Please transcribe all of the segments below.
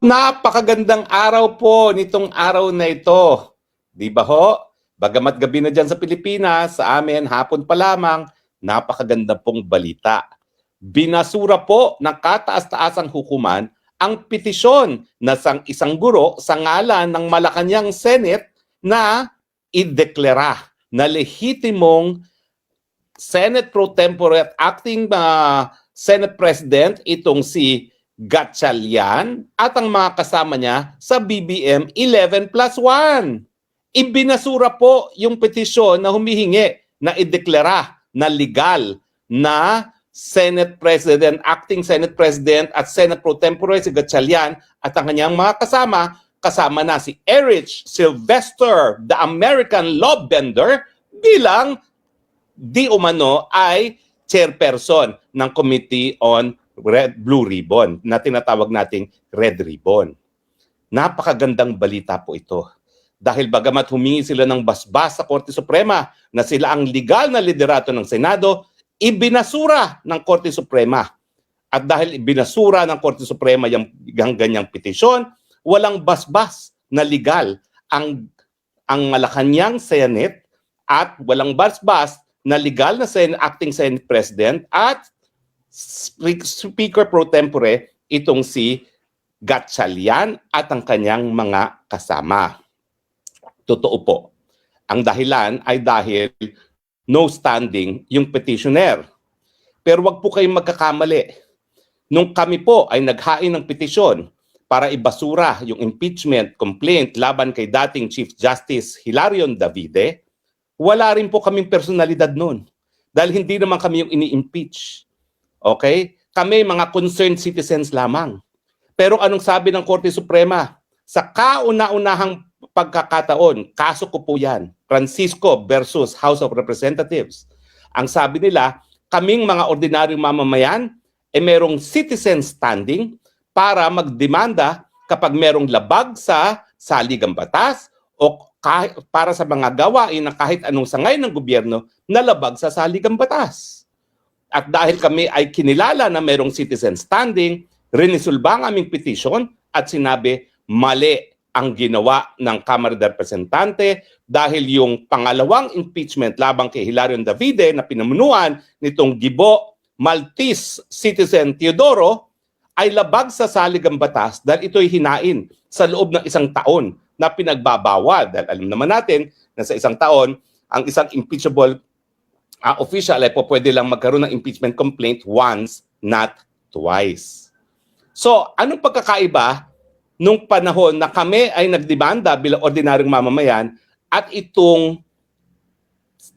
Napakagandang araw po nitong araw na ito. Di ba ho? Bagamat gabi na dyan sa Pilipinas, sa amin hapon pa lamang, napakaganda pong balita. Binasura po ng kataas-taasang hukuman ang petisyon na isang guro sa ngalan ng Malacanang Senate na ideklara na lehitimong Senate Pro Tempore at Acting Senate President itong si Gatchalian at ang mga kasama niya sa BBM 11+1. Ibinasura po yung petisyon na humihingi na ideklara na legal na Senate President, Acting Senate President at Senate Pro Tempore si Gatchalian at ang kanyang mga kasama na si Erich Sylvester, the American law bender, bilang di umano ay chairperson ng Committee on Blue Ribbon na tinatawag nating Red Ribbon. Napakagandang balita po ito. Dahil bagamat humingi sila ng basbas sa Korte Suprema na sila ang legal na liderato ng Senado, ibinasura ng Korte Suprema. At dahil ibinasura ng Korte Suprema yung ganyang petisyon, walang basbas na legal ang Malacanang Senate at walang basbas na legal na Acting Senate President at Speaker Pro Tempore itong si Gatchalian at ang kanyang mga kasama. Totoo po. Ang dahilan ay dahil no standing yung petitioner. Pero wag po kayong magkakamali. Nung kami po ay naghain ng petisyon para ibasura yung impeachment complaint laban kay dating Chief Justice Hilarion Davide, wala rin po kaming personalidad noon. Dahil hindi naman kami yung ini-impeach. Okay? Kami mga concerned citizens lamang. Pero anong sabi ng Korte Suprema? Sa kauna-unahang pagkakataon, kaso ko po yan, Francisco versus House of Representatives. Ang sabi nila, kaming mga ordinaryong mamamayan, merong citizen standing para magdemanda kapag merong labag sa saligang batas o para sa mga gawain na kahit anong sangay ng gobyerno na labag sa saligang batas. At dahil kami ay kinilala na merong citizen standing, rinisolba ang aming petition at sinabi mali ang ginawa ng Kamara de Representante dahil yung pangalawang impeachment labang kay Hilarion Davide na pinamunuan nitong Gibo Maltese citizen Teodoro ay labag sa saligang batas dahil ito'y hinain sa loob ng isang taon na pinagbabawal. Dahil alam naman natin na sa isang taon, ang isang impeachable official ay po pwede lang magkaroon ng impeachment complaint once, not twice. So, anong pagkakaiba nung panahon na kami ay nagdemanda bilang ordinaryong mamamayan at itong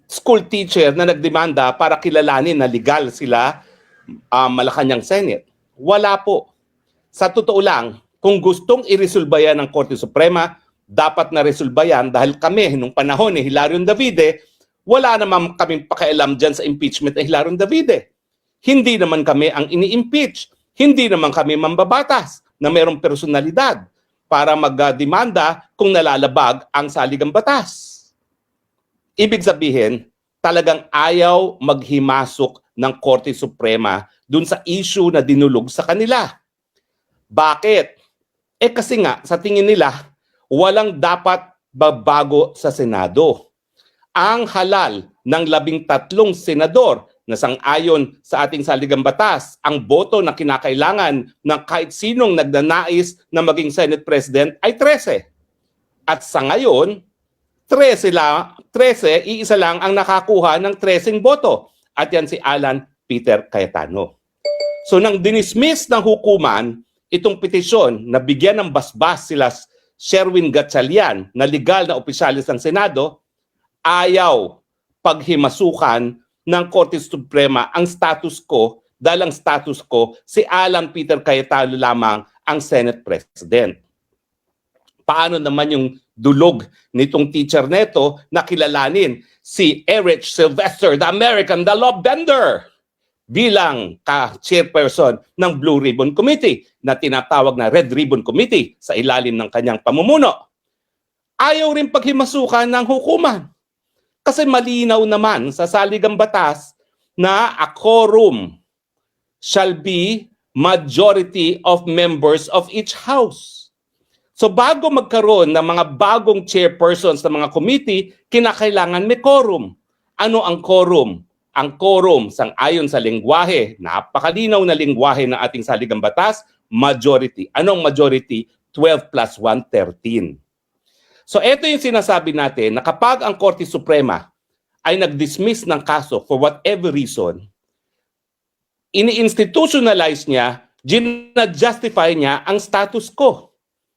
school teacher na nagdemanda para kilalanin na legal sila Malacanang Senate? Wala po. Sa totoo lang, kung gustong iresolba yan ng Korte Suprema, dapat na resolba yan dahil kami, nung panahon ni Hilarion Davide, wala naman kaming pakialam dyan sa impeachment ng Hilarion Davide. Hindi naman kami ang ini-impeach. Hindi naman kami mambabatas na mayroong personalidad para magdemanda kung nalalabag ang saligang batas. Ibig sabihin, talagang ayaw maghimasok ng Korte Suprema dun sa issue na dinulog sa kanila. Bakit? Kasi nga, sa tingin nila, walang dapat babago sa Senado. Ang halal ng 13 senador na sang-ayon sa ating saligang batas, ang boto na kinakailangan ng kahit sinong nagnanais na maging Senate President ay 13. At sa ngayon, 13, iisa lang ang nakakuha ng 13 boto. At yan si Alan Peter Cayetano. So nang dinismiss ng hukuman itong petisyon na bigyan ng basbas sila Sherwin Gatchalian na legal na opisyalis ng Senado, ayaw paghimasukan ng Korte Suprema ang status quo dahil ang status quo si Alan Peter Cayetano lamang ang Senate President. Paano naman yung dulog nitong teacher neto na kilalanin si Erich Sylvester, the American, the law bender, bilang ka-chairperson ng Blue Ribbon Committee na tinatawag na Red Ribbon Committee sa ilalim ng kanyang pamumuno? Ayaw rin paghimasukan ng hukuman. Kasi malinaw naman sa saligang batas na a quorum shall be majority of members of each house. So bago magkaroon ng mga bagong chairpersons ng mga committee, kinakailangan may quorum. Ano ang quorum? Ang quorum, sang-ayon sa lengguwahe, napakalinaw na lengguwahe ng ating saligang batas, majority. Anong majority? 12 plus 1, 13. So ito yung sinasabi natin na kapag ang Korte Suprema ay nag-dismiss ng kaso for whatever reason, ini-institutionalize niya, gina-justify niya ang status quo.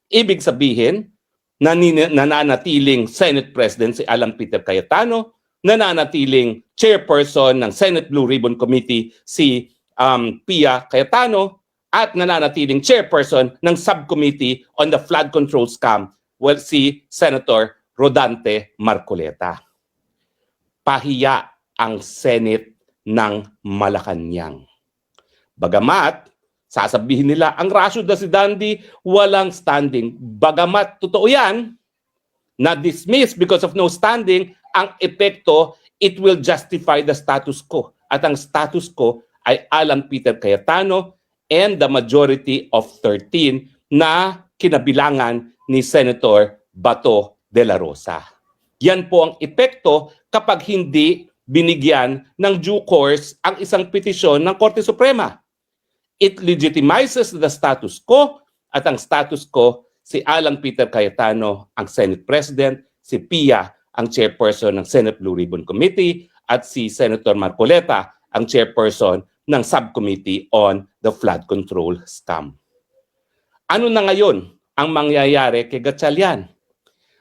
Ibig sabihin, nananatiling Senate President si Alan Peter Cayetano, nananatiling chairperson ng Senate Blue Ribbon Committee si Pia Cayetano, at nananatiling chairperson ng subcommittee on the flood control scam, si Senator Rodante Marcoleta. Pahiya ang Senate ng Malacanang. Bagamat, sasabihin nila, ang Ratio Decidendi walang standing. Bagamat, totoo yan, na-dismiss because of no standing, ang epekto, it will justify the status quo. At ang status quo ay Alan Peter Cayetano and the majority of 13 na kinabilangan ni Senator Bato de la Rosa. Yan po ang epekto kapag hindi binigyan ng due course ang isang petisyon ng Korte Suprema. It legitimizes the status quo, at ang status quo, si Alan Peter Cayetano ang Senate President, si Pia ang chairperson ng Senate Blue Ribbon Committee, at si Senator Marcoleta ang chairperson ng Subcommittee on the Flood Control Scam. Ano na ngayon ang mangyayari kay Gatchalian?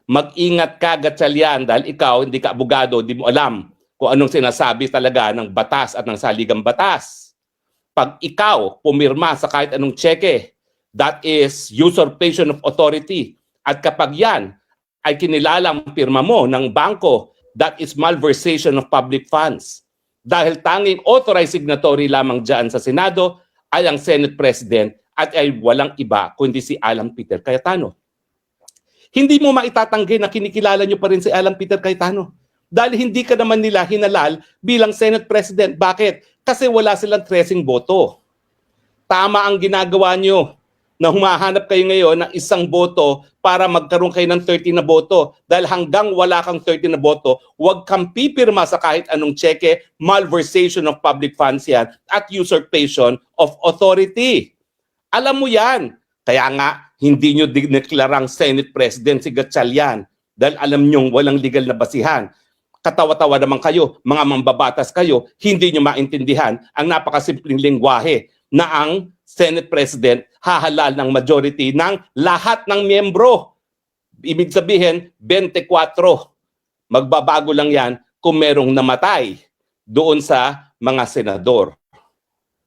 Mag-ingat ka, Gatchalian, dahil ikaw hindi ka abogado, hindi mo alam kung anong sinasabi talaga ng batas at ng saligang batas. Pag ikaw pumirma sa kahit anong tseke, that is usurpation of authority. At kapag yan ay kinilalang pirma mo ng bangko, that is malversation of public funds. Dahil tanging authorized signatory lamang dyan sa Senado ay ang Senate President at ay walang iba kundi si Alan Peter Cayetano. Hindi mo maitatanggi na kinikilala nyo pa rin si Alan Peter Cayetano. Dahil hindi ka naman nila hinalal bilang Senate President. Bakit? Kasi wala silang 13 boto. Tama ang ginagawa nyo na humahanap kayo ngayon ng isang boto para magkaroon kayo ng 13 na boto. Dahil hanggang wala kang 13 na boto, huwag kang pipirma sa kahit anong tseke, malversation of public funds yan, at usurpation of authority. Alam mo yan. Kaya nga, hindi nyo dineklarang Senate President si Gatchalian dahil alam nyong walang legal na basihan. Katawa-tawa naman kayo, mga mambabatas kayo, hindi nyo maintindihan ang napakasimpleng lengguwahe na ang Senate President hahalal ng majority ng lahat ng miyembro. Ibig sabihin, 24. Magbabago lang yan kung merong namatay doon sa mga senador.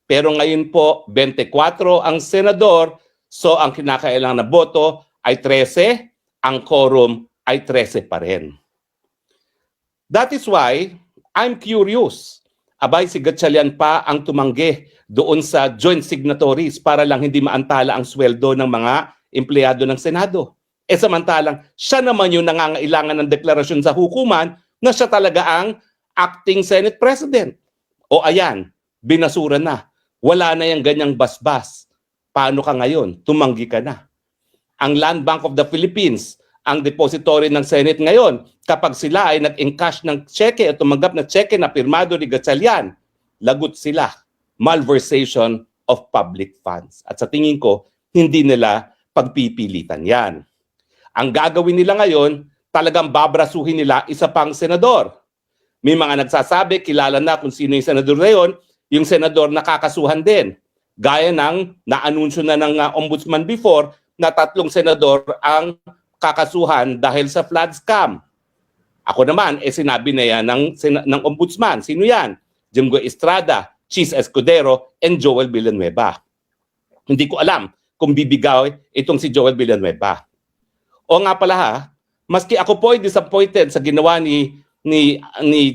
Pero ngayon po, 24 ang senador, so ang kinakailangan na boto ay 13, ang quorum ay 13 pa rin. That is why I'm curious. Abay, si Gatchalian pa ang tumanggi doon sa joint signatories para lang hindi maantala ang sweldo ng mga empleyado ng Senado. E samantalang, siya naman yung nangangailangan ng deklarasyon sa hukuman na siya talaga ang acting Senate President. O ayan, binasura na. Wala na yung ganyang basbas. Paano ka ngayon? Tumanggi ka na. Ang Land Bank of the Philippines, ang depository ng Senate ngayon, kapag sila ay nag-encash ng cheque at tumanggap na cheque na pirmado ni Gatchalian, lagot sila. Malversation of public funds. At sa tingin ko, hindi nila pagpipilitan yan. Ang gagawin nila ngayon, talagang babrasuhin nila isa pang senador. May mga nagsasabi, kilala na kung sino yung senador na yun, yung senador nakakasuhan din. Gaya ng naanunsyo na ng ombudsman before na 3 senador ang kakasuhan dahil sa flood scam. Ako naman, sinabi na yan ng ombudsman. Sino yan? Jimgoy Estrada, Chis Escudero, and Joel Villanueva. Hindi ko alam kung bibigay itong si Joel Villanueva. O nga pala ha, maski ako po ay disappointed sa ginawa ni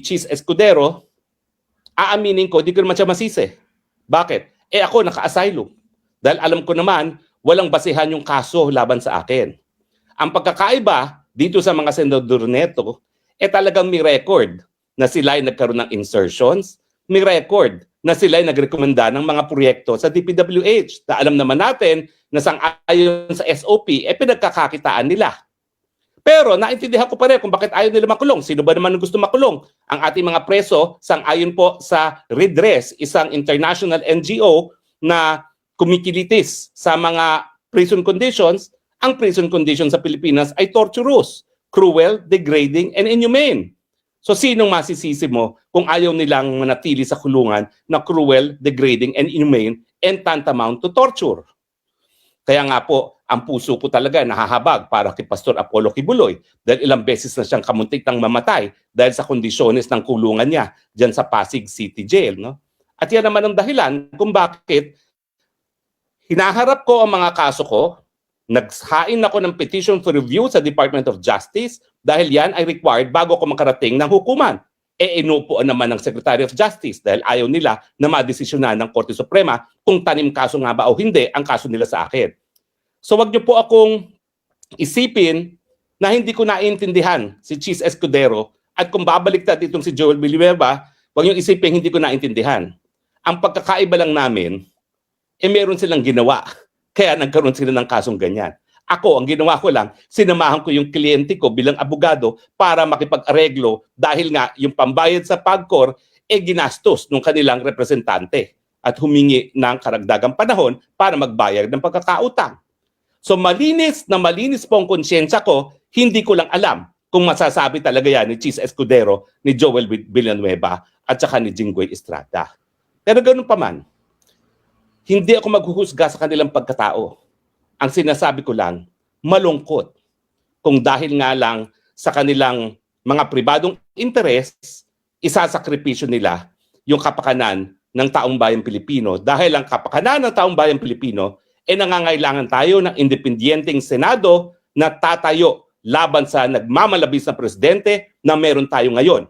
Chis Escudero, aaminin ko, di ko naman siya masisi. Bakit? Ako naka-asylum. Dahil alam ko naman, walang basihan yung kaso laban sa akin. Ang pagkakaiba dito sa mga senador neto, talagang may record na sila ay nagkaroon ng insertions, may record na sila ay nagrekomenda ng mga proyekto sa DPWH na alam naman natin na sang-ayon sa SOP, pinagkakakitaan nila. Pero naintindihan ko pa rin kung bakit ayaw nila makulong. Sino ba naman ang gusto makulong? Ang ating mga preso, sang-ayon po sa Redress, isang international NGO na kumikilitis sa mga prison conditions. Ang prison conditions sa Pilipinas ay torturous, cruel, degrading, and inhumane. So sinong masisisi mo kung ayaw nilang manatili sa kulungan na cruel, degrading, and inhumane and tantamount to torture? Kaya nga po, ang puso ko talaga nahahabag para kay Pastor Apollo Kibuloy dahil ilang beses na siyang kamuntik ng mamatay dahil sa kondisyones ng kulungan niya dyan sa Pasig City Jail. No? At yan naman ang dahilan kung bakit hinaharap ko ang mga kaso ko, naghain ako ng petition for review sa Department of Justice dahil yan ay required bago ako makarating ng hukuman. Inuupuan naman ng Secretary of Justice dahil ayaw nila na madesisyonan ng Korte Suprema kung tanim kaso nga ba o hindi ang kaso nila sa akin. So wag niyo po akong isipin na hindi ko naiintindihan si Chis Escudero at kung babaliktad itong si Joel Villanueva, wag niyo isipin hindi ko naintindihan. Ang pagkakaiba lang namin, meron silang ginawa. Kaya nagkaroon sila ng kasong ganyan. Ako, ang ginawa ko lang, sinamahan ko yung kliyente ko bilang abogado para makipag-areglo dahil nga yung pambayad sa PAGCOR ginastos ng kanilang representante at humingi ng karagdagang panahon para magbayad ng pagkakautang. So malinis po ang konsyensya ko, hindi ko lang alam kung masasabi talaga yan ni Chis Escudero, ni Joel Villanueva at saka ni Jinggoy Estrada. Pero ganun pa man, hindi ako maghuhusga sa kanilang pagkatao. Ang sinasabi ko lang, malungkot kung dahil nga lang sa kanilang mga pribadong interes, isasakripisyo nila yung kapakanan ng taong bayang Pilipino. Dahil ang kapakanan ng taong bayang Pilipino nangangailangan tayo ng independenteng Senado na tatayo laban sa nagmamalabis na presidente na meron tayo ngayon.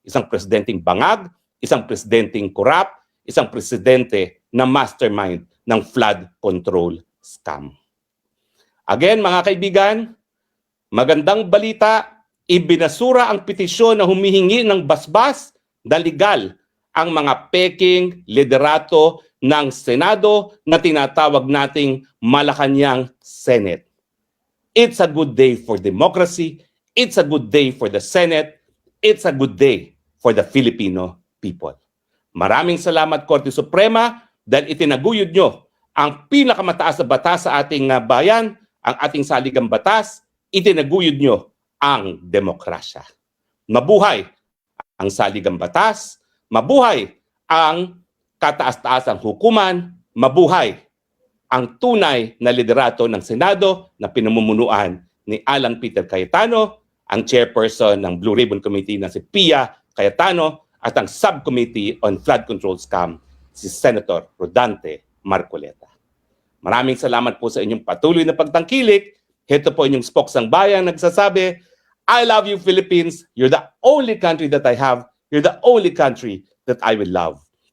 Isang presidenteng bangag, isang presidenteng korap, isang presidente na mastermind ng flood control scam. Again, mga kaibigan, magandang balita, ibinasura ang petisyon na humihingi ng basbas na legal ang mga peking liderato ng Senado na tinatawag nating Malacanang Senate. It's a good day for democracy. It's a good day for the Senate. It's a good day for the Filipino people. Maraming salamat, Korte Suprema, dahil itinaguyod nyo ang pinakamataas na batas sa ating bayan, ang ating saligang batas, itinaguyod nyo ang demokrasya. Mabuhay ang saligang batas, mabuhay ang kataas-taasang hukuman, mabuhay ang tunay na liderato ng Senado na pinamumunuan ni Alan Peter Cayetano, ang chairperson ng Blue Ribbon Committee na si Pia Cayetano, at ang Subcommittee on Flood Control Scam, si Senator Rodante Marcoleta. Maraming salamat po sa inyong patuloy na pagtangkilik. Ito po inyong Spoksang Bayan nagsasabi, I love you Philippines. You're the only country that I have. You're the only country that I will love.